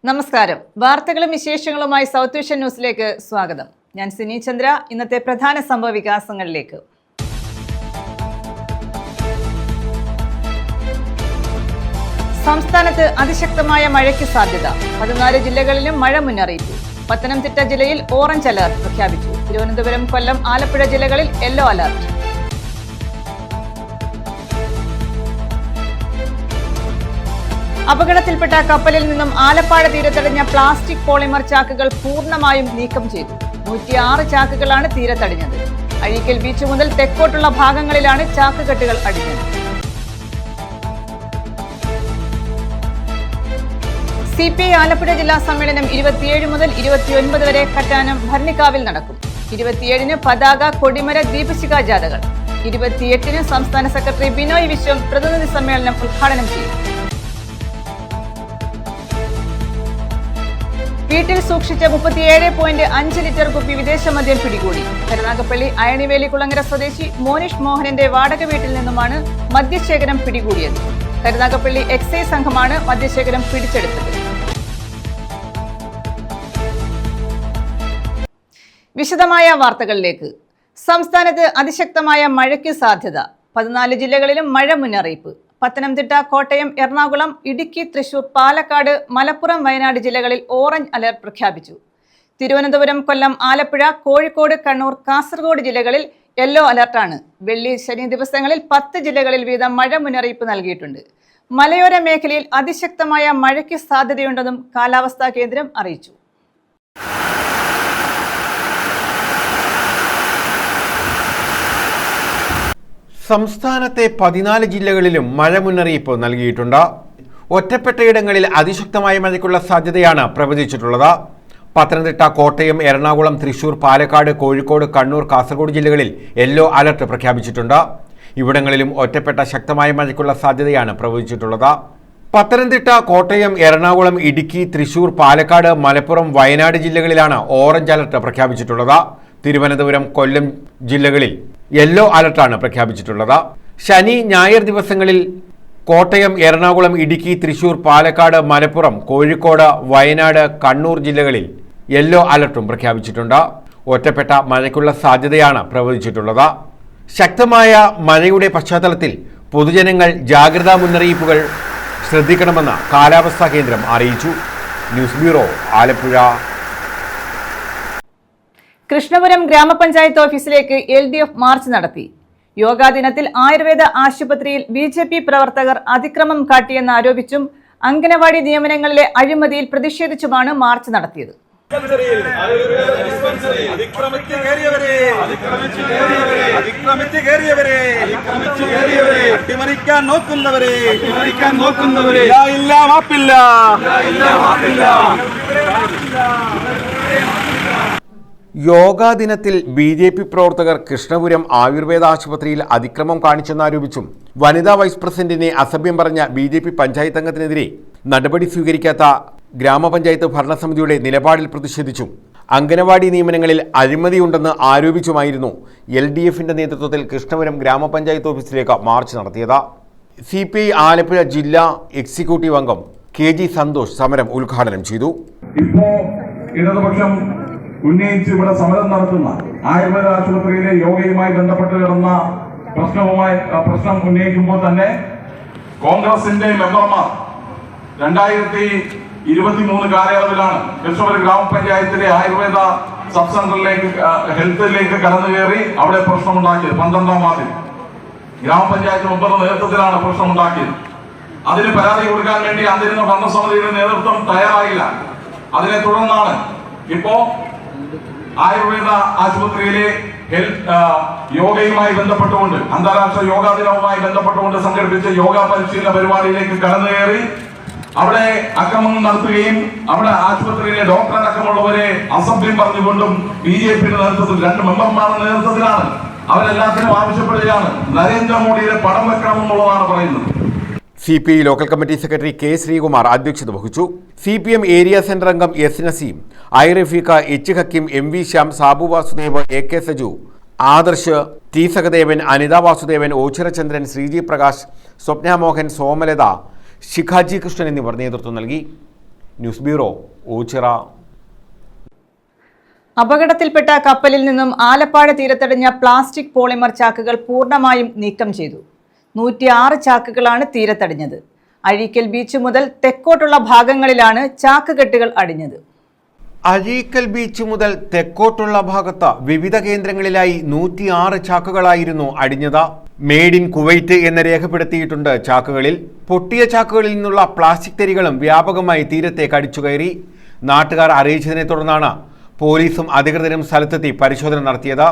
നമസ്കാരം. വാർത്തകളും വിശേഷങ്ങളുമായി സൗത്ത് വിഷൻ ന്യൂസിലേക്ക് സ്വാഗതം. ഞാൻ സിനി ചന്ദ്ര. ഇന്നത്തെ പ്രധാന സംഭവ വികാസങ്ങളിലേക്ക്. സംസ്ഥാനത്ത് അതിശക്തമായ മഴയ്ക്ക് സാധ്യത. 14 ജില്ലകളിലും മഴ മുന്നറിയിപ്പ്. പത്തനംതിട്ട ജില്ലയിൽ ഓറഞ്ച് അലർട്ട് പ്രഖ്യാപിച്ചു. തിരുവനന്തപുരം, കൊല്ലം, ആലപ്പുഴ ജില്ലകളിൽ യെല്ലോ അലർട്ട്. അപകടത്തിൽപ്പെട്ട കപ്പലിൽ നിന്നും ആലപ്പാട് തീരത്തടിഞ്ഞ പ്ലാസ്റ്റിക് പോളിമർ ചാക്കുകൾ പൂർണ്ണമായും നീക്കം ചെയ്തു. 106 ചാക്കുകളാണ് തീരത്തടിഞ്ഞത്. അഴീക്കൽ ബീച്ച് മുതൽ തെക്കോട്ടുള്ള ഭാഗങ്ങളിലാണ് ചാക്കുകെട്ടുകൾ അടിഞ്ഞത്. CPI ആലപ്പുഴ ജില്ലാ സമ്മേളനം 27 മുതൽ 29 വരെ കറ്റാനം ഭരണിക്കാവിൽ നടക്കും. 27-ന് പതാക, കൊടിമര, ദീപശിഖ ജാഥകൾ. 28-ന് സംസ്ഥാന സെക്രട്ടറി ബിനോയ് വിശ്വം പ്രതിനിധി സമ്മേളനം ഉദ്ഘാടനം ചെയ്യും. വീട്ടിൽ സൂക്ഷിച്ച 37.5 ലിറ്റർ കുപ്പി വിദേശ മദ്യം പിടികൂടി. കരുനാഗപ്പള്ളി അയണിവേലി കുളങ്ങര സ്വദേശി മോനിഷ് മോഹനന്റെ വാടക വീട്ടിൽ നിന്നുമാണ് മദ്യശേഖരം പിടികൂടിയത്. കരുനാഗപ്പള്ളി എക്സൈസ് സംഘമാണ് മദ്യശേഖരം പിടിച്ചെടുത്തത്. വിശദമായ വാർത്തകളിലേക്ക്. സംസ്ഥാനത്ത് അതിശക്തമായ മഴയ്ക്ക് സാധ്യത. 14 ജില്ലകളിലും മഴ മുന്നറിയിപ്പ്. പത്തനംതിട്ട, കോട്ടയം, എറണാകുളം, ഇടുക്കി, തൃശൂർ, പാലക്കാട്, മലപ്പുറം, വയനാട് ജില്ലകളിൽ ഓറഞ്ച് അലർട്ട് പ്രഖ്യാപിച്ചു. തിരുവനന്തപുരം, കൊല്ലം, ആലപ്പുഴ, കോഴിക്കോട്, കണ്ണൂർ, കാസർഗോഡ് ജില്ലകളിൽ യെല്ലോ അലർട്ടാണ്. വെള്ളി, ശനി ദിവസങ്ങളിൽ 10 ജില്ലകളിൽ വീതം മഴ മുന്നറിയിപ്പ് നൽകിയിട്ടുണ്ട്. മലയോര മേഖലയിൽ അതിശക്തമായ മഴയ്ക്ക് സാധ്യതയുണ്ടെന്നും കാലാവസ്ഥാ കേന്ദ്രം അറിയിച്ചു. സംസ്ഥാനത്തെ 14 ജില്ലകളിലും മഴ മുന്നറിയിപ്പ് നൽകിയിട്ടുണ്ട്. ഒറ്റപ്പെട്ടയിടങ്ങളിൽ അതിശക്തമായ മഴയ്ക്കുള്ള സാധ്യതയാണ് പ്രവചിച്ചിട്ടുള്ളത്. പത്തനംതിട്ട, കോട്ടയം, എറണാകുളം, തൃശൂർ, പാലക്കാട്, കോഴിക്കോട്, കണ്ണൂർ, കാസർഗോഡ് ജില്ലകളിൽ യെല്ലോ അലർട്ട് പ്രഖ്യാപിച്ചിട്ടുണ്ട്. ഇവിടങ്ങളിലും ഒറ്റപ്പെട്ട ശക്തമായ മഴയ്ക്കുള്ള സാധ്യതയാണ് പ്രവചിച്ചിട്ടുള്ളത്. പത്തനംതിട്ട, കോട്ടയം, എറണാകുളം, ഇടുക്കി, തൃശൂർ, പാലക്കാട്, മലപ്പുറം, വയനാട് ജില്ലകളിലാണ് ഓറഞ്ച് അലർട്ട് പ്രഖ്യാപിച്ചിട്ടുള്ളത്. തിരുവനന്തപുരം, കൊല്ലം ജില്ലകളിൽ യെല്ലോ അലർട്ടാണ് പ്രഖ്യാപിച്ചിട്ടുള്ളത്. ശനി, ഞായർ ദിവസങ്ങളിൽ കോട്ടയം, എറണാകുളം, ഇടുക്കി, തൃശൂർ, പാലക്കാട്, മലപ്പുറം, കോഴിക്കോട്, വയനാട്, കണ്ണൂർ ജില്ലകളിൽ യെല്ലോ അലർട്ടും പ്രഖ്യാപിച്ചിട്ടുണ്ട്. ഒറ്റപ്പെട്ട മഴയ്ക്കുള്ള സാധ്യതയാണ് പ്രവചിച്ചിട്ടുള്ളത്. ശക്തമായ മഴയുടെ പശ്ചാത്തലത്തിൽ പൊതുജനങ്ങൾ ജാഗ്രതാ മുന്നറിയിപ്പുകൾ ശ്രദ്ധിക്കണമെന്ന് കാലാവസ്ഥാ കേന്ദ്രം അറിയിച്ചു. News bureau, Alappuzha. കൃഷ്ണപുരം ഗ്രാമപഞ്ചായത്ത് ഓഫീസിലേക്ക് LDF മാർച്ച് നടത്തി. യോഗാ ദിനത്തിൽ ആയുർവേദ ആശുപത്രിയിൽ BJP പ്രവർത്തകർ അതിക്രമം കാട്ടിയെന്ന് ആരോപിച്ചും അംഗനവാടി നിയമനങ്ങളിലെ അഴിമതിയിൽ പ്രതിഷേധിച്ചുമാണ് മാർച്ച് നടത്തിയത്. യോഗാ ദിനത്തിൽ BJP പ്രവർത്തകർ കൃഷ്ണപുരം ആയുർവേദ ആശുപത്രിയിൽ അതിക്രമം കാണിച്ചെന്നാരോപിച്ചും വനിതാ വൈസ് പ്രസിഡന്റിനെ അസഭ്യം പറഞ്ഞ BJP പഞ്ചായത്ത് അംഗത്തിനെതിരെ നടപടി സ്വീകരിക്കാത്ത ഗ്രാമപഞ്ചായത്ത് ഭരണസമിതിയുടെ നിലപാടിൽ പ്രതിഷേധിച്ചും അംഗനവാടി നിയമനങ്ങളിൽ അഴിമതിയുണ്ടെന്ന് ആരോപിച്ചുമായിരുന്നു LDFന്റെ നേതൃത്വത്തിൽ കൃഷ്ണപുരം ഗ്രാമപഞ്ചായത്ത് ഓഫീസിലേക്ക് മാർച്ച് നടത്തിയത്. CPI ആലപ്പുഴ ജില്ലാ എക്സിക്യൂട്ടീവ് അംഗം KG സന്തോഷ് സമരം ഉദ്ഘാടനം ചെയ്തു. ഉന്നയിച്ച് ഇവിടെ സമരം നടത്തുന്ന ആയുർവേദ ആശുപത്രിയിലെ യോഗയുമായി ബന്ധപ്പെട്ട് കിടന്ന പ്രശ്നം ഉന്നയിക്കുമ്പോൾ തന്നെ കോൺഗ്രസിന്റെ മെമ്പർമാർ 2023 കാലയളവിലാണ് കൃഷ്ണപുരം ഗ്രാമപഞ്ചായത്തിലെ ആയുർവേദ സബ് സെന്ററിലേക്ക് ഹെൽത്തിലേക്ക് കടന്നു കയറി അവിടെ പ്രശ്നമുണ്ടാക്കിയത്. 12-ാം വാർഡിൽ ഗ്രാമപഞ്ചായത്ത് മെമ്പറുടെ നേതൃത്വത്തിലാണ് പ്രശ്നമുണ്ടാക്കിയത്. അതിന് പരാതി കൊടുക്കാൻ വേണ്ടി അന്നിരുന്ന ഭരണസമിതിയുടെ നേതൃത്വം തയ്യാറായില്ല. അതിനെ തുടർന്നാണ് ഇപ്പോ ആയുർവേദ ആശുപത്രിയിലെ യോഗയുമായി ബന്ധപ്പെട്ടുകൊണ്ട് അന്താരാഷ്ട്ര യോഗാ ദിനവുമായി ബന്ധപ്പെട്ടുകൊണ്ട് സംഘടിപ്പിച്ച യോഗാ പരിശീലന പരിപാടിയിലേക്ക് കടന്നു കയറി അവിടെ അക്രമങ്ങൾ നടത്തുകയും അവിടെ ആശുപത്രിയിലെ ഡോക്ടർ അടക്കമുള്ളവരെ അസഭ്യം പറഞ്ഞുകൊണ്ടും BJPയുടെ നേതൃത്വത്തിൽ 2 മെമ്പർമാരുടെ നേതൃത്വത്തിലാണ് അവരെല്ലാത്തിനും ആവശ്യപ്പെടുകയാണ് നരേന്ദ്രമോദിയുടെ പടം വെക്കണമെന്നുള്ളതാണ് പറയുന്നത്. CPI local committee secretary K Sreekumar അധ്യക്ഷത വഹിച്ചു. CPM ഏരിയ സെന്റർ അംഗം S Naseem, I Rafeeqa, H Hakeem, MV Shyam, Sabu Vasudev, AK Saju, Adarsh, T Sahadevan, Anitha Vasudevan, Ochirachandran, Sreeji Prakash, Swapna Mohan, Somalatha, Shikhaji Krishnan എന്നിവർ നേതൃത്വം നൽകി. News bureau, Ochira. അപകടത്തിൽപ്പെട്ട കപ്പലിൽ നിന്നും ആലപ്പാട് തീരത്തടിഞ്ഞ പ്ലാസ്റ്റിക് പോളിമർ ചാക്കുകൾ പൂർണ്ണമായും നീക്കം ചെയ്തു. 106 ചാക്കുകളാണ് തീരത്തടിഞ്ഞത്. അഴീക്കൽ ബീച്ച് മുതൽ തെക്കോട്ടുള്ള ഭാഗങ്ങളിലാണ് ചാക്കുകെട്ടുകൾ അടിഞ്ഞത്. അഴീക്കൽ ബീച്ച് മുതൽ തെക്കോട്ടുള്ള ഭാഗത്ത് വിവിധ കേന്ദ്രങ്ങളിലായി 106 ചാക്കുകളായിരുന്നു അടിഞ്ഞത്. മെയ്ഡ് ഇൻ കുവൈറ്റ് എന്ന് രേഖപ്പെടുത്തിയിട്ടുണ്ട് ചാക്കുകളിൽ. പൊട്ടിയ ചാക്കുകളിൽ നിന്നുള്ള പ്ലാസ്റ്റിക് തരികളും വ്യാപകമായി തീരത്തേക്ക് അടിച്ചുകയറി. നാട്ടുകാർ അറിയിച്ചതിനെ തുടർന്നാണ് പോലീസും അധികൃതരും സ്ഥലത്തെത്തി പരിശോധന നടത്തിയത്.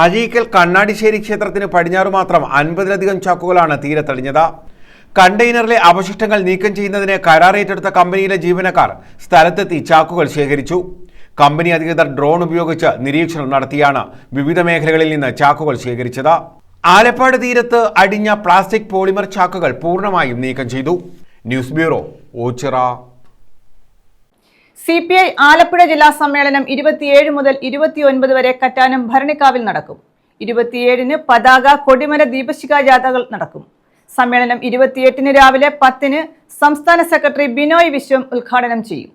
അഴീക്കൽ കണ്ണാടിശ്ശേരി ക്ഷേത്രത്തിന് പടിഞ്ഞാറ് മാത്രം 50-ലധികം ചാക്കുകളാണ് തീരത്തടിഞ്ഞത്. കണ്ടെയ്നറിലെ അവശിഷ്ടങ്ങൾ നീക്കം ചെയ്യുന്നതിന് കരാർ ഏറ്റെടുത്ത കമ്പനിയിലെ ജീവനക്കാർ സ്ഥലത്തെത്തി ചാക്കുകൾ ശേഖരിച്ചു. കമ്പനി അധികൃതർ ഡ്രോൺ ഉപയോഗിച്ച് നിരീക്ഷണം നടത്തിയാണ് വിവിധ മേഖലകളിൽ നിന്ന് ചാക്കുകൾ ശേഖരിച്ചത്. ആലപ്പാട് തീരത്ത് അടിഞ്ഞ പ്ലാസ്റ്റിക് പോളിമർ ചാക്കുകൾ പൂർണ്ണമായും നീക്കം ചെയ്തു. News bureau, Ochira. CPI Alappuzha ജില്ലാ സമ്മേളനം 27 മുതൽ 29 വരെ കറ്റാനം ഭരണിക്കാവിൽ നടക്കും. 27-ന് പതാക, കൊടിമര, ദീപശിഖ ജാഥകൾ നടക്കും. സമ്മേളനം 28-ന് രാവിലെ 10-ന് സംസ്ഥാന സെക്രട്ടറി ബിനോയ് വിശ്വം ഉദ്ഘാടനം ചെയ്യും.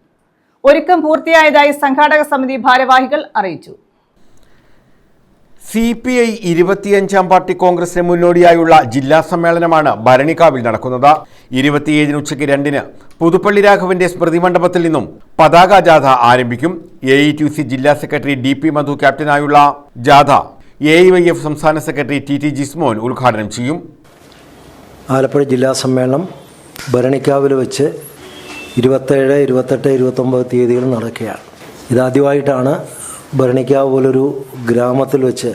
ഒരുക്കം പൂർത്തിയായതായി സംഘാടക സമിതി ഭാരവാഹികൾ അറിയിച്ചു. CPI 25-ാം പാർട്ടി കോൺഗ്രസിന് മുന്നോടിയായുള്ള ജില്ലാ സമ്മേളനമാണ് ഭരണിക്കാവിൽ നടക്കുന്നത്. 27-ന് ഉച്ചയ്ക്ക് 2-ന് പുതുപ്പള്ളി രാഘവന്റെ സ്മൃതി മണ്ഡപത്തിൽ നിന്നും പതാക ജാഥ ആരംഭിക്കും. AITUC ജില്ലാ സെക്രട്ടറി DP മധു ക്യാപ്റ്റനായുള്ള ജാഥ AIYF സംസ്ഥാന സെക്രട്ടറി TT ജിസ്മോൻ ഉദ്ഘാടനം ചെയ്യും. ആലപ്പുഴ ജില്ലാ സമ്മേളനം ഭരണിക്കാവിൽ വെച്ച് 27, 28, 29 തീയതികൾ നടക്കുകയാണ്. ഇതാദ്യമായിട്ടാണ് ഭരണിക്കാവ് പോലൊരു ഗ്രാമത്തിൽ വെച്ച്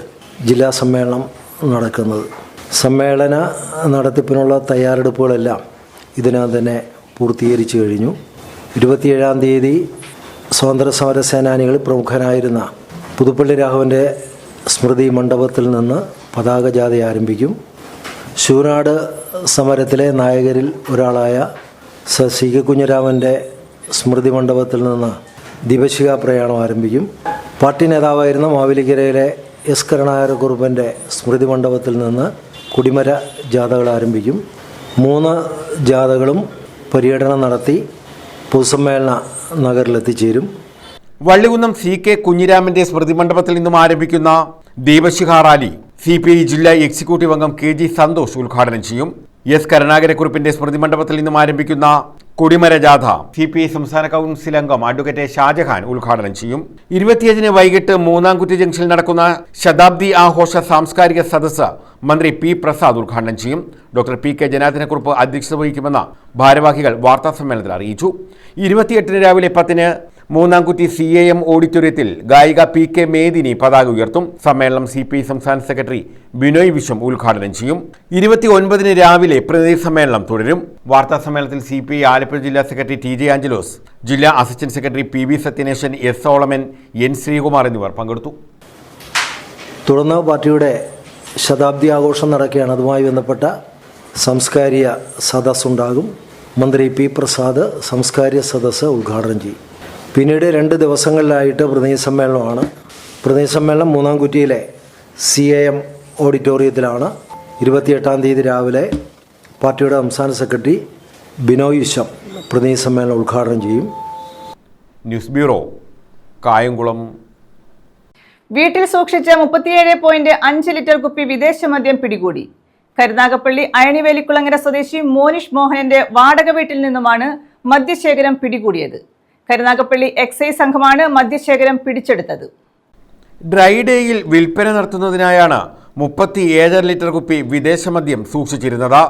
ജില്ലാ സമ്മേളനം നടക്കുന്നത്. സമ്മേളന നടത്തിപ്പിനുള്ള തയ്യാറെടുപ്പുകളെല്ലാം ഇതിനകം തന്നെ പൂർത്തീകരിച്ചു കഴിഞ്ഞു. 27-ാം തീയതി സ്വാതന്ത്ര്യ സമര സേനാനികളിൽ പ്രമുഖനായിരുന്ന പുതുപ്പള്ളി രാഘവൻ്റെ സ്മൃതി മണ്ഡപത്തിൽ നിന്ന് പതാക ജാഥ ആരംഭിക്കും. ശൂനാട് സമരത്തിലെ നായകരിൽ ഒരാളായ സി കെ കുഞ്ഞിരാമൻ്റെ സ്മൃതി മണ്ഡപത്തിൽ നിന്ന് ദീപശിഖ പ്രയാണം ആരംഭിക്കും. പാർട്ടി നേതാവായിരുന്ന മാവേലിക്കരയിലെ എസ് കരുണാകരക്കുറുപ്പിൻ്റെ സ്മൃതി മണ്ഡപത്തിൽ നിന്ന് കൊടിമര ജാഥകൾ ആരംഭിക്കും. 3 ജാഥകളും പര്യടനം നടത്തി പൊതുസമ്മേളന നഗറിലെത്തിച്ചേരും. വള്ളികുന്നം CK കുഞ്ഞിരാമന്റെ സ്മൃതി മണ്ഡപത്തിൽ നിന്നും ആരംഭിക്കുന്ന ദീപശിഖ റാലി CPI ജില്ലാ എക്സിക്യൂട്ടീവ് അംഗം KG സന്തോഷ് ഉദ്ഘാടനം ചെയ്യും. എസ് കരുണാകരക്കുറുപ്പിന്റെ സ്മൃതി മണ്ഡപത്തിൽ നിന്നും ആരംഭിക്കുന്ന കൊടിമര ജാഥ CPI സംസ്ഥാന കൗൺസിൽ അംഗം അഡ്വക്കേറ്റ് ഷാജഹാൻ ഉദ്ഘാടനം ചെയ്യും. 25-ന് വൈകിട്ട് മൂന്നാംകുറ്റി ജംഗ്ഷനിൽ നടക്കുന്ന ശതാബ്ദി ആഘോഷ സാംസ്കാരിക സദസ്സ് മന്ത്രി P പ്രസാദ് ഉദ്ഘാടനം ചെയ്യും. ഡോക്ടർ PK ജനാർദ്ദനക്കുറുപ്പ് അധ്യക്ഷത വഹിക്കുമെന്ന് ഭാരവാഹികൾ വാർത്താസമ്മേളനത്തിൽ അറിയിച്ചു. 28-ന് രാവിലെ 10-ന് മൂന്നാംകുറ്റി CAM ഓഡിറ്റോറിയത്തിൽ ഗായിക PK മേദിനി പതാക ഉയർത്തും. സമ്മേളനം CPI സംസ്ഥാന സെക്രട്ടറി ബിനോയ് വിശ്വം ഉദ്ഘാടനം ചെയ്യും. 29-ന് രാവിലെ പ്രതിനിധി സമ്മേളനം തുടരും. വാർത്താ സമ്മേളനത്തിൽ CPI ആലപ്പുഴ ജില്ലാ സെക്രട്ടറി TJ ആഞ്ചലോസ്, ജില്ലാ assistant secretary PB Sathyaneshan, S Solomon, N Sreekumar എന്നിവർ പങ്കെടുത്തു. തുടർന്ന് പാർട്ടിയുടെ ശതാബ്ദി ആഘോഷം നടക്കുകയാണ്. അതുമായി ബന്ധപ്പെട്ട സാംസ്കാരിക സദസ്സ് ഉണ്ടാകും. മന്ത്രി P പ്രസാദ് സാംസ്കാരിക സദസ്സ് ഉദ്ഘാടനം ചെയ്യും. പിന്നീട് 2 ദിവസങ്ങളിലായിട്ട് പ്രതിനിധി സമ്മേളനമാണ്. പ്രതിനിധി സമ്മേളനം മൂന്നാംകുറ്റിയിലെ CAM ഓഡിറ്റോറിയത്തിലാണ്. 28-ാം തീയതി രാവിലെ പാർട്ടിയുടെ സംസ്ഥാന സെക്രട്ടറി ബിനോയ് വിശ്വം പ്രതിനിധി സമ്മേളനം ഉദ്ഘാടനം ചെയ്യും. News bureau, Kayamkulam. വീട്ടിൽ സൂക്ഷിച്ച 37.5 ലിറ്റർ കുപ്പി വിദേശ മദ്യം പിടികൂടി. കരുനാഗപ്പള്ളി അയണിവേലിക്കുളങ്ങര സ്വദേശി മോനിഷ് മോഹനന്റെ വാടക വീട്ടിൽ നിന്നുമാണ് മദ്യശേഖരം പിടികൂടിയത്. കരുനാഗപ്പള്ളി എക്സൈസ് സംഘമാണ് മദ്യശേഖരം പിടിച്ചെടുത്തത്. ഡ്രൈ ഡേയിൽ വിൽപ്പന നടത്തുന്നതിനായാണ് 37 ലിറ്റർ കുപ്പി വിദേശ മദ്യം സൂക്ഷിച്ചിരുന്നത്.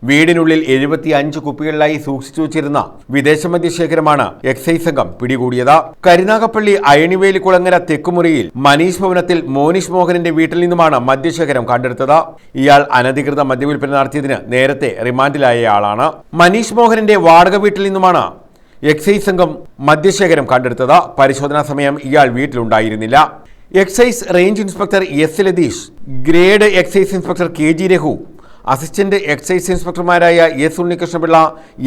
വീടിനുള്ളിൽ 75 കുപ്പികളിലായി സൂക്ഷിച്ചു വച്ചിരുന്ന വിദേശ മദ്യശേഖരമാണ് എക്സൈസ് സംഘം പിടികൂടിയത്. കരുനാഗപ്പള്ളി അയണിവേലിക്കുളങ്ങര തെക്കുമുറിയിൽ മനീഷ് ഭവനത്തിൽ മോനിഷ് മോഹനന്റെ വീട്ടിൽ നിന്നുമാണ് മദ്യശേഖരം കണ്ടെടുത്തത്. ഇയാൾ അനധികൃത മദ്യവിൽപ്പന നടത്തിയതിന് നേരത്തെ റിമാൻഡിലായ ആളാണ്. മനീഷ് മോഹനന്റെ വാടക വീട്ടിൽ നിന്നുമാണ് എക്സൈസ് സംഘം മദ്യശേഖരം കണ്ടെടുത്തത്. പരിശോധനാ സമയം ഇയാൾ വീട്ടിലുണ്ടായിരുന്നില്ല. Excise range inspector S Latheesh, grade excise inspector KG Raghu, assistant excise ഇൻസ്പെക്ടർമാരായ S Unnikrishnapillai,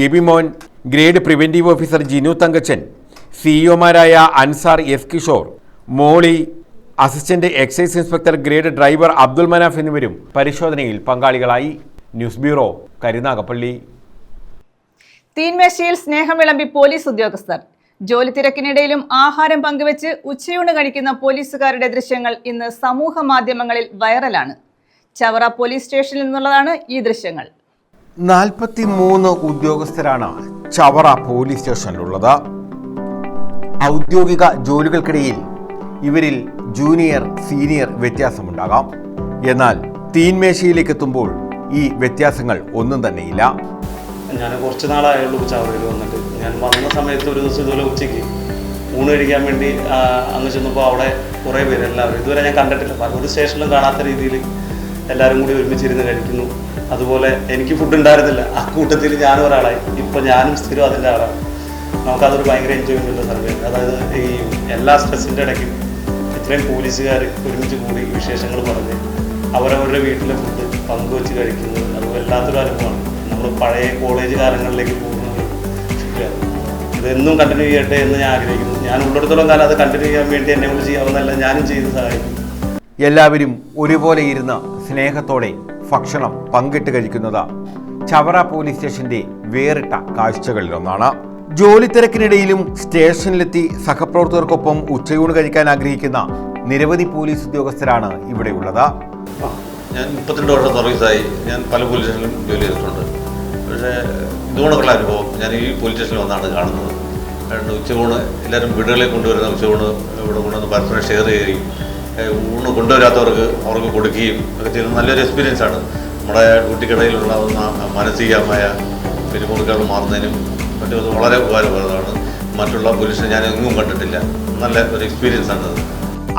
Abimon, grade preventive officer Jinu Thankachan, സിഇഒമാരായ Ansar S Kishore, Moly, assistant excise inspector grade driver Abdul Manaf എന്നിവരും പരിശോധനയിൽ പങ്കാളികളായി. News bureau, Karunagappally. തീൻമേശയിൽ സ്നേഹം വിളമ്പി പോലീസ് ഉദ്യോഗസ്ഥർ. ജോലി തിരക്കിനിടയിലും ആഹാരം പങ്കുവെച്ച് ഉച്ചയൂണ് കഴിക്കുന്ന പോലീസുകാരുടെ ദൃശ്യങ്ങൾ ഇന്ന് സമൂഹ മാധ്യമങ്ങളിൽ വൈറലാണ്. ചവറ പോലീസ് സ്റ്റേഷനിൽ നിന്നുള്ളതാണ് ഈ ദൃശ്യങ്ങൾ. 43 ഉദ്യോഗസ്ഥരാണ് ചവറ പോലീസ് സ്റ്റേഷനിലുള്ളത്. ഔദ്യോഗിക ജോലികൾക്കിടയിൽ ഇവരിൽ ജൂനിയർ സീനിയർ വ്യത്യാസമുണ്ടാകാം. എന്നാൽ തീൻമേശയിലേക്ക് എത്തുമ്പോൾ ഈ വ്യത്യാസങ്ങൾ ഒന്നും തന്നെയില്ല. ഞാൻ കുറച്ച് നാളായുള്ളൂ ചവറയിൽ വന്നിട്ട്. ഞാൻ വന്ന സമയത്ത് ഒരു ദിവസം ഇതുപോലെ ഉച്ചയ്ക്ക് ഊണ് കഴിക്കാൻ വേണ്ടി അങ്ങ് ചെന്നപ്പോൾ അവിടെ കുറേ പേര് എല്ലാവരും ഇതുവരെ ഞാൻ കണ്ടിട്ടില്ല, പല സ്റ്റേഷനിലും കാണാത്ത രീതിയിൽ എല്ലാവരും കൂടി ഒരുമിച്ചിരുന്ന് കഴിക്കുന്നു. അതുപോലെ എനിക്ക് ഫുഡ് ഉണ്ടായിരുന്നില്ല, ആ കൂട്ടത്തിൽ ഞാനും ഒരാളായി. ഇപ്പോൾ ഞാനും സ്ഥിരം അതിൻ്റെ ആളാണ്. നമുക്കതൊരു ഭയങ്കര എൻജോയ്മെൻ്റ് സർവീസ്. അതായത് ഈ എല്ലാ സ്ട്രെസ്സിൻ്റെ ഇടയ്ക്കും ഇത്രയും പോലീസുകാർ ഒരുമിച്ച് കൂടി വിശേഷങ്ങൾ പറഞ്ഞ് അവരവരുടെ വീട്ടിലെ ഫുഡ് പങ്കുവെച്ച് കഴിക്കുന്നത് അത് വല്ലാത്തൊരു അനുഭവമാണ്. നമ്മൾ പഴയ കോളേജ് കാലങ്ങളിലേക്ക് പോകുന്നത് ഇതെന്നും കണ്ടിന്യൂ ചെയ്യട്ടെ എന്ന് ഞാൻ ആഗ്രഹിക്കുന്നു. ഞാൻ ഉള്ളിടത്തോളം കാലം അത് കണ്ടിന്യൂ ചെയ്യാൻ വേണ്ടി എന്നെ കൊണ്ട് ചെയ്യാവുന്നതല്ല, ഞാനും ചെയ്ത് സഹായിക്കും. എല്ലാവരും ഒരുപോലെ ഇരുന്ന് സ്നേഹത്തോടെ ഭക്ഷണം പങ്കിട്ട് കഴിക്കുന്നത് ചവറ പോലീസ് സ്റ്റേഷന്റെ വേറിട്ട കാഴ്ചകളിലൊന്നാണ്. ജോലി തിരക്കിനിടയിലും സ്റ്റേഷനിലെത്തി സഹപ്രവർത്തകർക്കൊപ്പം ഉച്ചയൂണ് കഴിക്കാൻ ആഗ്രഹിക്കുന്ന നിരവധി പോലീസ് ഉദ്യോഗസ്ഥരാണ് ഇവിടെയുള്ളത്. ഞാൻ 32 വർഷം സർവീസായി. ഞാൻ പല പോലീസ് സ്റ്റേഷനിലും ജോലി ചെയ്തിട്ടുണ്ട്. പക്ഷേ ഇതുകൊണ്ടുള്ള അനുഭവം ഞാൻ ഈ പോലീസ് സ്റ്റേഷനിൽ വന്നാണ് കാണുന്നത്. ഉച്ചയൂണ് എല്ലാവരും വീടുകളിൽ കൊണ്ടുവരുന്ന ഉച്ചയൂണ് ഇവിടെ കൊണ്ടുവന്ന് പരസ്പരം ഷെയർ ചെയ്യുകയും ഊണ് കൊണ്ടുവരാത്തവർക്ക് അവർക്ക് കൊടുക്കുകയും ഒക്കെ ചെയ്യുന്നത് നല്ലൊരു എക്സ്പീരിയൻസ് ആണ്. നമ്മുടെ ഡ്യൂട്ടിക്കിടയിലുണ്ടാകുന്ന മാനസികമായ പിരിമുറുക്കങ്ങൾ മാറുന്നതിനും മറ്റും വളരെ ഉപകാരപ്രദമാണ്. മറ്റുള്ള പോലീസിനെ ഞാൻ എങ്ങും കണ്ടിട്ടില്ല. നല്ല ഒരു എക്സ്പീരിയൻസ് ആണ്.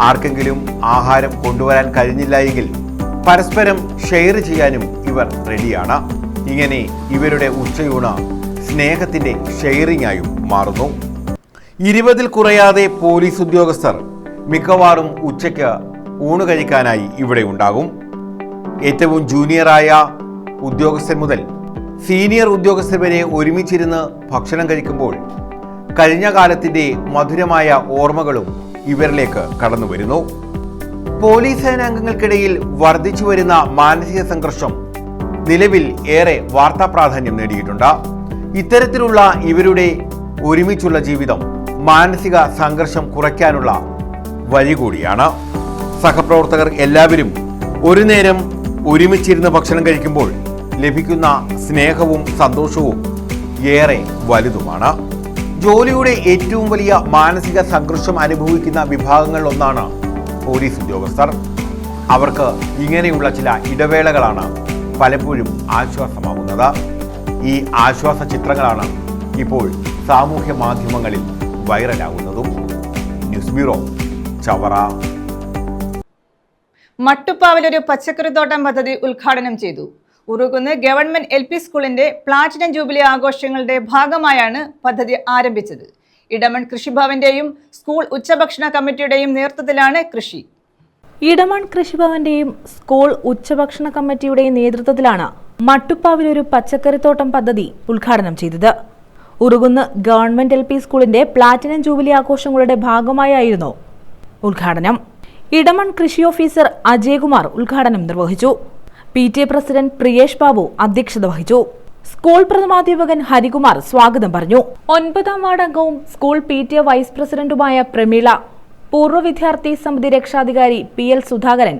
ആർക്കെങ്കിലും ആഹാരം കൊണ്ടുവരാൻ കഴിഞ്ഞില്ല എങ്കിൽ പരസ്പരം ഷെയർ ചെയ്യാനും ഇവർ റെഡിയാണ്. ഇങ്ങനെ ഇവരുടെ ഉച്ചയൂണ് സ്നേഹത്തിന്റെ ഷെയറിംഗ് ആയും മാറുന്നു. 20-ൽ കുറയാതെ പോലീസ് ഉദ്യോഗസ്ഥർ മിക്കവാറും ഉച്ചയ്ക്ക് ഊണ് കഴിക്കാനായി ഇവിടെ ഉണ്ടാകും. ഏറ്റവും ജൂനിയറായ ഉദ്യോഗസ്ഥൻ മുതൽ സീനിയർ ഉദ്യോഗസ്ഥർ വരെ ഒരുമിച്ചിരുന്ന് ഭക്ഷണം കഴിക്കുമ്പോൾ കഴിഞ്ഞ കാലത്തിന്റെ മധുരമായ ഓർമ്മകളും ഇവരിലേക്ക് കടന്നു വരുന്നു. പോലീസ് സേനാംഗങ്ങൾക്കിടയിൽ വർദ്ധിച്ചു വരുന്ന മാനസിക സംഘർഷം നിലവിൽ ഏറെ വാർത്താ പ്രാധാന്യം നേടിയിട്ടുണ്ട്. ഇത്തരത്തിലുള്ള ഇവരുടെ ഒരുമിച്ചുള്ള ജീവിതം മാനസിക സംഘർഷം കുറയ്ക്കാനുള്ള വഴി കൂടിയാണ്. സഹപ്രവർത്തകർ എല്ലാവരും ഒരു നേരം ഒരുമിച്ചിരുന്ന് ഭക്ഷണം കഴിക്കുമ്പോൾ ലഭിക്കുന്ന സ്നേഹവും സന്തോഷവും ഏറെ വലുതുമാണ്. ജോലിയുടെ ഏറ്റവും വലിയ മാനസിക സംഘർഷം അനുഭവിക്കുന്ന വിഭാഗങ്ങളിൽ ഒന്നാണ് പോലീസ് ഉദ്യോഗസ്ഥർ. അവർക്ക് ഇങ്ങനെയുള്ള ചില ഇടവേളകളാണ് പലപ്പോഴും ആശ്വാസമാകുന്നത്. ഈ ആശ്വാസ ചിത്രങ്ങളാണ് ഇപ്പോൾ സാമൂഹ്യ മാധ്യമങ്ങളിൽ വൈറലാകുന്നതും. News bureau, Chavara. മട്ടുപ്പാവിലൊരു പച്ചക്കറിത്തോട്ടം പദ്ധതി ഉദ്ഘാടനം ചെയ്തു. ഉറുകുന്ന് ഗവൺമെന്റ് LP സ്കൂളിന്റെ പ്ലാറ്റിനം ജൂബിലി ആഘോഷങ്ങളുടെ ഭാഗമായാണ് പദ്ധതി ആരംഭിച്ചത്. ഇടമൺ കൃഷിഭവന്റെയും സ്കൂൾ ഉച്ചഭക്ഷണ കമ്മിറ്റിയുടെയും നേതൃത്വത്തിലാണ് കൃഷി. ഇടമൺ കൃഷിഭവന്റെയും സ്കൂൾ ഉച്ചഭക്ഷണ കമ്മിറ്റിയുടെയും നേതൃത്വത്തിലാണ് മട്ടുപ്പാവിലൊരു പച്ചക്കറിത്തോട്ടം പദ്ധതി ഉദ്ഘാടനം ചെയ്തത്. ഉറുകുന്ന് ഗവൺമെന്റ് LP സ്കൂളിന്റെ പ്ലാറ്റിനം ജൂബിലി ആഘോഷങ്ങളുടെ ഭാഗമായായിരുന്നു ഉദ്ഘാടനം. ഇടമൺ കൃഷി ഓഫീസർ അജയകുമാർ ഉദ്ഘാടനം നിർവഹിച്ചു. PTA പ്രസിഡന്റ് പ്രിയേഷ് ബാബു അധ്യക്ഷത വഹിച്ചു. സ്കൂൾ പ്രഥമാധ്യാപകൻ ഹരികുമാർ സ്വാഗതം പറഞ്ഞു. 9ാം വാർഡ് അംഗവും സ്കൂൾ PTA വൈസ് പ്രസിഡന്റുമായ പ്രമീള, പൂർവ്വ വിദ്യാർത്ഥി സമിതി രക്ഷാധികാരി PL Sudhakaran,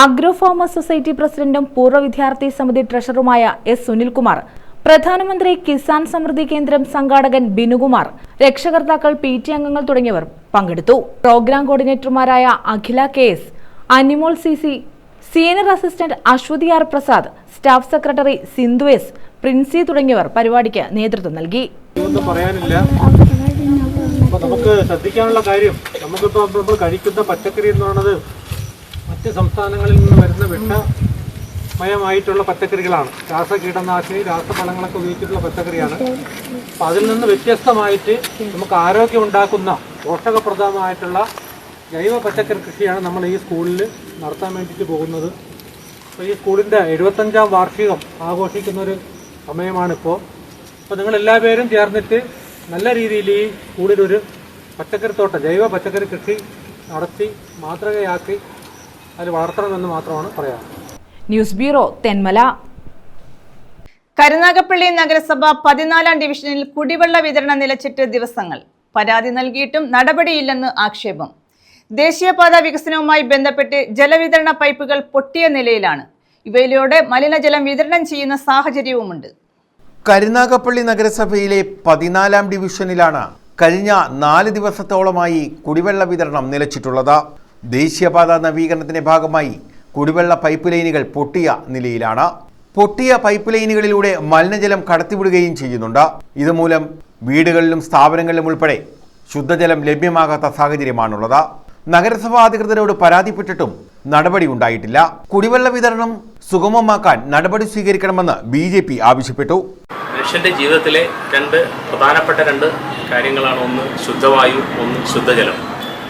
agro farmers society പ്രസിഡന്റും പൂർവ്വ വിദ്യാർത്ഥി സമിതി ട്രഷററുമായ S സുനിൽകുമാർ, പ്രധാനമന്ത്രി കിസാൻ സമൃദ്ധി കേന്ദ്രം സംഘാടകൻ ബിനുകുമാർ, രക്ഷകർത്താക്കൾ PTA അംഗങ്ങൾ തുടങ്ങിയവർ പങ്കെടുത്തു. പ്രോഗ്രാം കോർഡിനേറ്റർമാരായ Akhila KS, Animol CC, senior assistant Aswathy R Prasad, staff secretary Sindhu S, Princy തുടങ്ങിയവർ പരിപാടിക്ക് നേതൃത്വം നൽകി. ഒന്നും പറയാനില്ല. നമുക്ക് ശ്രദ്ധിക്കാനുള്ള കാര്യം, നമുക്കിപ്പോൾ നമ്മൾ കഴിക്കുന്ന പച്ചക്കറി എന്ന് പറയുന്നത് മറ്റ് സംസ്ഥാനങ്ങളിൽ നിന്ന് വരുന്ന വിഷമയമായിട്ടുള്ള പച്ചക്കറികളാണ്. രാസകീടനാശിനി, രാസഫലങ്ങളൊക്കെ ഉപയോഗിച്ചിട്ടുള്ള പച്ചക്കറിയാണ്. അപ്പം അതിൽ നിന്ന് വ്യത്യസ്തമായിട്ട് നമുക്ക് ആരോഗ്യം ഉണ്ടാക്കുന്ന പോഷകപ്രദമായിട്ടുള്ള ജൈവ പച്ചക്കറി കൃഷിയാണ് നമ്മൾ ഈ സ്കൂളിൽ നടത്താൻ വേണ്ടിയിട്ട് പോകുന്നത്. അപ്പോൾ ഈ സ്കൂളിൻ്റെ 75ാം വാർഷികം ആഘോഷിക്കുന്നൊരു സമയമാണിപ്പോൾ. അപ്പോൾ നിങ്ങളെല്ലാവരും ചേർന്നിട്ട് നല്ല രീതിയിൽ ഈ സ്കൂളിലൊരു പച്ചക്കറിത്തോട്ടം, ജൈവ പച്ചക്കറി കൃഷി നടത്തി മാതൃകയാക്കി അതിൽ വളർത്തണമെന്ന് മാത്രമാണ് പറയാം. News bureau, Thenmala. കരുനാഗപ്പള്ളി നഗരസഭ 14ാം ഡിവിഷനിൽ കുടിവെള്ള വിതരണം നിലച്ചിട്ട് ദിവസങ്ങൾ. പരാതി നൽകിയിട്ടും നടപടിയില്ലെന്ന് ആക്ഷേപം. ദേശീയപാത വികസനവുമായി ബന്ധപ്പെട്ട് ജലവിതരണ പൈപ്പുകൾ പൊട്ടിയ നിലയിലാണ്. ഇവയിലൂടെ മലിനജലം വിതരണം ചെയ്യുന്ന സാഹചര്യവുമുണ്ട്. കരുനാഗപ്പള്ളി നഗരസഭയിലെ 14-ാം ഡിവിഷനിലാണ് കഴിഞ്ഞ 4 ദിവസത്തോളമായി കുടിവെള്ള വിതരണം നിലച്ചിട്ടുള്ളത്. ദേശീയപാത നവീകരണത്തിന്റെ ഭാഗമായി കുടിവെള്ള പൈപ്പ് ലൈനുകൾ പൊട്ടിയ നിലയിലാണ്. പൊട്ടിയ പൈപ്പ് ലൈനുകളിലൂടെ മലിനജലം കടത്തിവിടുകയും ചെയ്യുന്നുണ്ട്. ഇതുമൂലം വീടുകളിലും സ്ഥാപനങ്ങളിലും ഉൾപ്പെടെ ശുദ്ധജലം ലഭ്യമാകാത്ത സാഹചര്യമാണുള്ളത്. നഗരസഭാ അധികൃതരോട് പരാതിപ്പെട്ടിട്ടും നടപടി ഉണ്ടായിട്ടില്ല. കുടിവെള്ള വിതരണം സുഗമമാക്കാൻ നടപടി സ്വീകരിക്കണമെന്ന് BJP ആവശ്യപ്പെട്ടു. മനുഷ്യന്റെ ജീവിതത്തിലെ പ്രധാനപ്പെട്ട രണ്ട് കാര്യങ്ങളാണ്, ഒന്ന് ശുദ്ധവായു, ഒന്ന് ശുദ്ധജലം.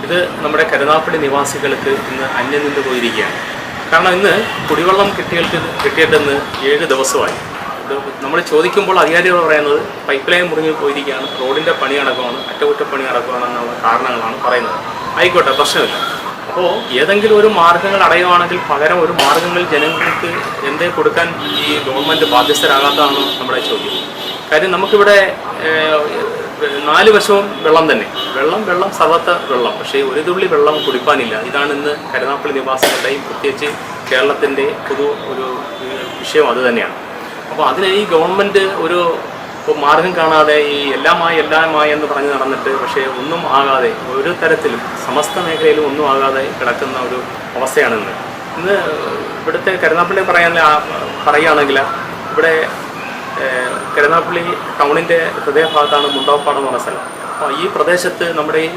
ഇത് നമ്മുടെ കരുനാഗപ്പള്ളി നിവാസികൾക്ക് ഇന്ന് അന്യം നിന്ന് പോയിരിക്കുകയാണ്. കാരണം ഇന്ന് കുടിവെള്ളം കിട്ടിയിട്ടെന്ന് 7 ദിവസമായി. ഇത് നമ്മൾ ചോദിക്കുമ്പോൾ അധികാരികൾ പറയുന്നത് പൈപ്പ് ലൈൻ മുറിഞ്ഞു പോയിരിക്കുകയാണ്, റോഡിൻ്റെ പണി നടക്കുകയാണ്, അറ്റകുറ്റപ്പണി നടക്കുകയാണെന്നുള്ള കാരണങ്ങളാണ് പറയുന്നത്. ആയിക്കോട്ടെ, പ്രശ്നമില്ല. അപ്പോൾ ഏതെങ്കിലും ഒരു മാർഗ്ഗങ്ങൾ അടയുവാണെങ്കിൽ പകരം ഒരു മാർഗ്ഗങ്ങൾ ജനങ്ങൾക്ക് എന്തേ കൊടുക്കാൻ ഈ ഗവൺമെൻറ് ബാധ്യസ്ഥരാകാത്തതാണ് നമ്മുടെ ചോദ്യം. കാര്യം നമുക്കിവിടെ 4 വശവും വെള്ളം തന്നെ, വെള്ളം സർവ്വത്ര വെള്ളം, പക്ഷേ ഒരു തുള്ളി വെള്ളം കുടിപ്പാനില്ല. ഇതാണ് ഇന്ന് കരുനാഗപ്പള്ളി നിവാസികളുടെയും പ്രത്യേകിച്ച് കേരളത്തിൻ്റെ ഒരു വിഷയം അത് തന്നെയാണ്. അപ്പോൾ അതിന് ഈ ഗവൺമെൻറ് ഒരു മാർഗം കാണാതെ ഈ എല്ലാമായി എന്ന് പറഞ്ഞ് നടന്നിട്ട് പക്ഷേ ഒന്നും ആകാതെ, ഒരു തരത്തിലും സമസ്ത മേഖലയിലും ഒന്നും ആകാതെ കിടക്കുന്ന ഒരു അവസ്ഥയാണ് ഇന്ന് ഇവിടുത്തെ കരുനാഗപ്പള്ളി പറയുകയാണെങ്കിൽ ഇവിടെ കരുനാഗപ്പള്ളി ടൗണിൻ്റെ ഹൃദയഭാഗത്താണ് മുണ്ടോപ്പാടം എന്ന് പറഞ്ഞ സ്ഥലം. അപ്പോൾ ഈ പ്രദേശത്ത് നമ്മുടെ ഈ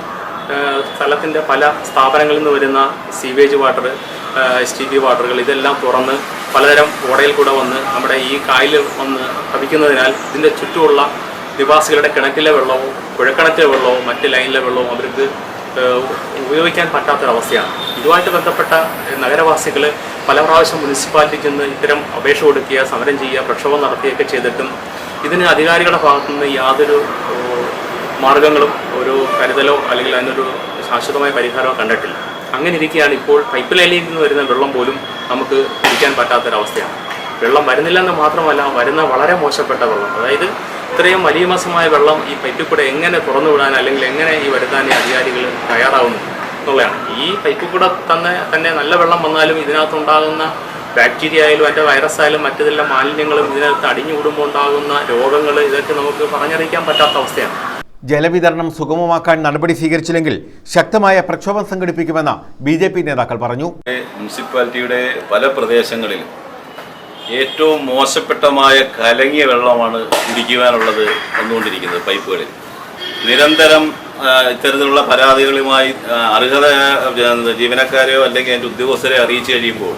സ്ഥലത്തിൻ്റെ പല സ്ഥാപനങ്ങളിൽ നിന്ന് വരുന്ന സീവേജ് വാട്ടർ, STP വാട്ടറുകൾ ഇതെല്ലാം തുറന്ന് പലതരം ഓടയിൽ കൂടെ വന്ന് നമ്മുടെ ഈ കായൽ വന്ന് പതിക്കുന്നതിനാൽ ഇതിൻ്റെ ചുറ്റുമുള്ള നിവാസികളുടെ കിണറ്റിലെ വെള്ളവും കുഴക്കിണറ്റിലെ വെള്ളവും മറ്റ് ലൈനിലെ വെള്ളവും അവർക്ക് ഉപയോഗിക്കാൻ പറ്റാത്തൊരവസ്ഥയാണ്. ഇതുമായിട്ട് ബന്ധപ്പെട്ട നഗരവാസികൾ പല പ്രാവശ്യം മുനിസിപ്പാലിറ്റിക്ക് നിന്ന് ഇത്തരം അപേക്ഷ കൊടുക്കുക, സമരം ചെയ്യുക, പ്രക്ഷോഭം നടത്തുകയൊക്കെ ചെയ്തിട്ടും ഇതിന് അധികാരികളുടെ ഭാഗത്തുനിന്ന് യാതൊരു മാർഗങ്ങളും ഒരു കരുതലോ അല്ലെങ്കിൽ അതിനൊരു ശാശ്വതമായ പരിഹാരമോ കണ്ടിട്ടില്ല. അങ്ങനെ ഇരിക്കുകയാണ് ഇപ്പോൾ പൈപ്പ് ലൈനിൽ നിന്ന് വരുന്ന വെള്ളം പോലും നമുക്ക് കുടിക്കാൻ പറ്റാത്തൊരവസ്ഥയാണ്. വെള്ളം വരുന്നില്ലെന്ന് മാത്രമല്ല, വരുന്ന വളരെ മോശപ്പെട്ട വെള്ളം, അതായത് ഇത്രയും മലീമസമായ വെള്ളം ഈ പൈപ്പിൽ കൂടെ എങ്ങനെ തുറന്നു വിടാൻ അല്ലെങ്കിൽ എങ്ങനെ ഈ വരുത്താൻ ഈ അധികാരികൾ തയ്യാറാവുന്നു എന്നുള്ളതാണ്. ഈ പൈപ്പിൽ കൂടെ തന്നെ നല്ല വെള്ളം വന്നാലും ഇതിനകത്തുണ്ടാകുന്ന ബാക്ടീരിയ ആയാലും അതിൻ്റെ വൈറസ് ആയാലും മറ്റെല്ലാം മാലിന്യങ്ങളും ഇതിനകത്ത് അടിഞ്ഞുകൂടുമ്പോൾ ഉണ്ടാകുന്ന രോഗങ്ങൾ ഇതൊക്കെ നമുക്ക് പറഞ്ഞറിയിക്കാൻ പറ്റാത്ത അവസ്ഥയാണ്. ജലവിതരണം സുഗമമാക്കാൻ നടപടി സ്വീകരിച്ചില്ലെങ്കിൽ ശക്തമായ പ്രക്ഷോഭം സംഘടിപ്പിക്കുമെന്ന് BJP നേതാക്കൾ പറഞ്ഞു. മുനിസിപ്പാലിറ്റിയുടെ പല പ്രദേശങ്ങളിലും ഏറ്റവും മോശപ്പെട്ടമായ കലങ്ങിയ വെള്ളമാണ് കുടിക്കുവാനുള്ളത് വന്നുകൊണ്ടിരിക്കുന്നത്. പൈപ്പുകളിൽ നിരന്തരം ഇത്തരത്തിലുള്ള പരാതികളുമായി അർഹത ജീവനക്കാരെയോ അല്ലെങ്കിൽ അതിൻ്റെ ഉദ്യോഗസ്ഥരെ അറിയിച്ചു കഴിയുമ്പോൾ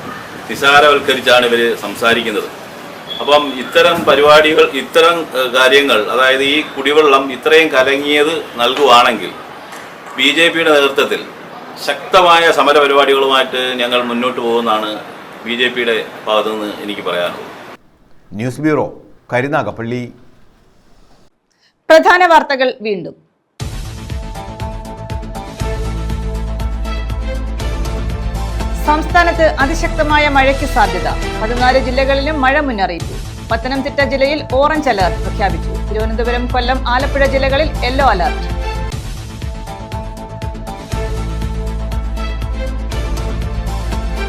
നിസ്സാരവൽക്കരിച്ചാണ് ഇവർ സംസാരിക്കുന്നത്. അപ്പം ഇത്തരം പരിപാടികൾ, ഇത്തരം കാര്യങ്ങൾ, അതായത് ഈ കുടിവെള്ളം ഇത്രയും കലങ്ങിയത് നൽകുവാണെങ്കിൽ BJPയുടെ നേതൃത്വത്തിൽ ശക്തമായ സമരപരിപാടികളുമായിട്ട് ഞങ്ങൾ മുന്നോട്ട് പോകുമെന്നാണ് BJPയുടെ ഭാഗത്തുനിന്ന് എനിക്ക് പറയാനുള്ളത്. News bureau, Karunagappally. പ്രധാന വാർത്തകൾ വീണ്ടും. സംസ്ഥാനത്ത് അതിശക്തമായ മഴയ്ക്ക് സാധ്യത. 14 ജില്ലകളിലും മഴ മുന്നറിയിപ്പ്. പത്തനംതിട്ട ജില്ലയിൽ ഓറഞ്ച് അലർട്ട് പ്രഖ്യാപിച്ചു. തിരുവനന്തപുരം, കൊല്ലം, ആലപ്പുഴ ജില്ലകളിൽ യെല്ലോ അലർട്ട്.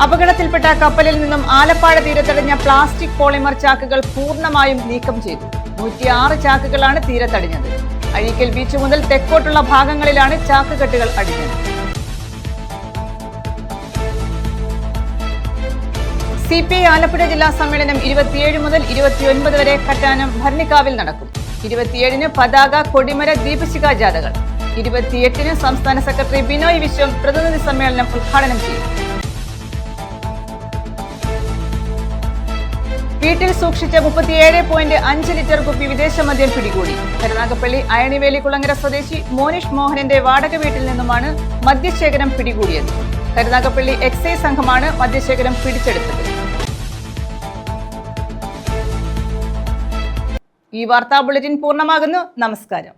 അപകടത്തിൽപ്പെട്ട കപ്പലിൽ നിന്നും ആലപ്പാഴ തീരത്തടിഞ്ഞ പ്ലാസ്റ്റിക് പോളിമർ ചാക്കുകൾ പൂർണ്ണമായും നീക്കം ചെയ്തു. 106 ചാക്കുകളാണ് തീരത്തടിഞ്ഞത്. അഴീക്കൽ ബീച്ച് മുതൽ തെക്കോട്ടുള്ള ഭാഗങ്ങളിലാണ് ചാക്കുകെട്ടുകൾ അടിഞ്ഞത്. CPI ആലപ്പുഴ ജില്ലാ സമ്മേളനം 27 മുതൽ 29 വരെ കറ്റാനം ഭരണിക്കാവിൽ നടക്കും. 27-ന് പതാക, കൊടിമര, ദീപശിഖ ജാഥകൾ. 28-ന് സംസ്ഥാന സെക്രട്ടറി ബിനോയ് വിശ്വം പ്രതിനിധി സമ്മേളനം ഉദ്ഘാടനം ചെയ്യും. വീട്ടിൽ സൂക്ഷിച്ച 37.5 ലിറ്റർ കുപ്പി വിദേശ മദ്യം പിടികൂടി. കരുനാഗപ്പള്ളി അയണിവേലി കുളങ്ങര സ്വദേശി മോനിഷ് മോഹനന്റെ വാടക വീട്ടിൽ നിന്നുമാണ് മദ്യശേഖരം പിടികൂടിയത്. കരുനാഗപ്പള്ളി എക്സൈസ് സംഘമാണ് മദ്യശേഖരം പിടിച്ചെടുത്തത്. ഈ വാർത്താ ബുള്ളറ്റിൻ പൂർണ്ണമാകുന്നു. നമസ്കാരം.